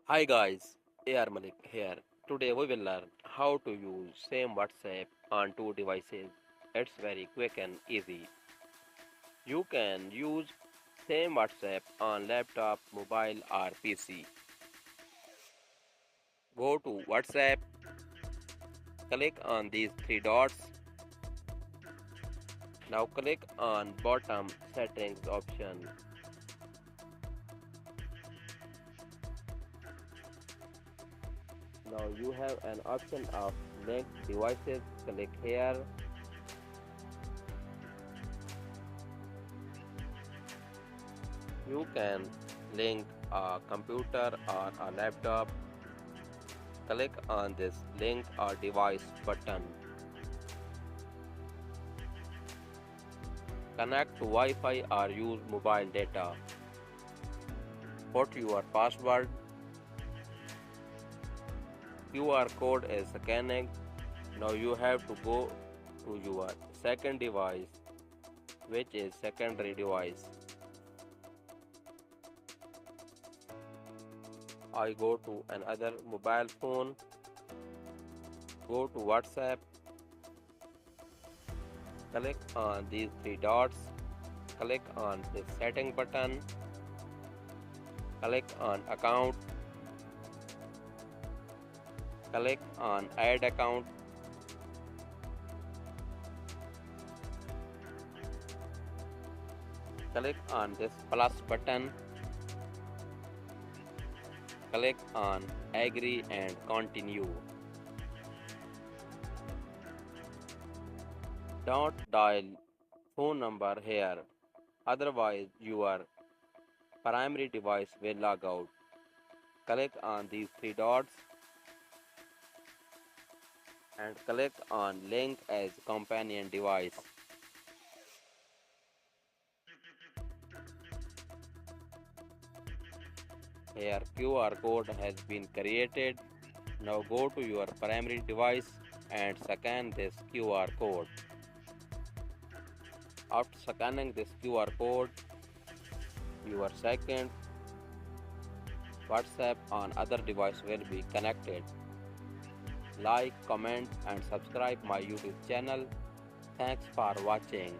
Hi guys, AR Malik here. Today we will learn how to use same WhatsApp on two devices. It's very quick and easy. You can use same WhatsApp on laptop, mobile or PC. Go to WhatsApp, click on these three dots. Now click on bottom settings option. Now you have an option of linked devices. Click here. You can link a computer or a laptop. Click on this link or device button. Connect to Wi-Fi or use mobile data. Put your password. QR code is scanning. Now you have to go to your second device, which is secondary device. I go to another mobile phone. Go to WhatsApp. Click on these three dots. Click on the setting button. Click on account. Click on add account. Click on this plus button. Click on agree and continue. Don't dial phone number here, otherwise your primary device will log out. Click on these three dots and click on link as companion device. Here QR code has been created. Now go to your primary device and scan this QR code. After scanning this QR code, your second WhatsApp on other device will be connected. Like, comment and subscribe my YouTube channel. Thanks for watching.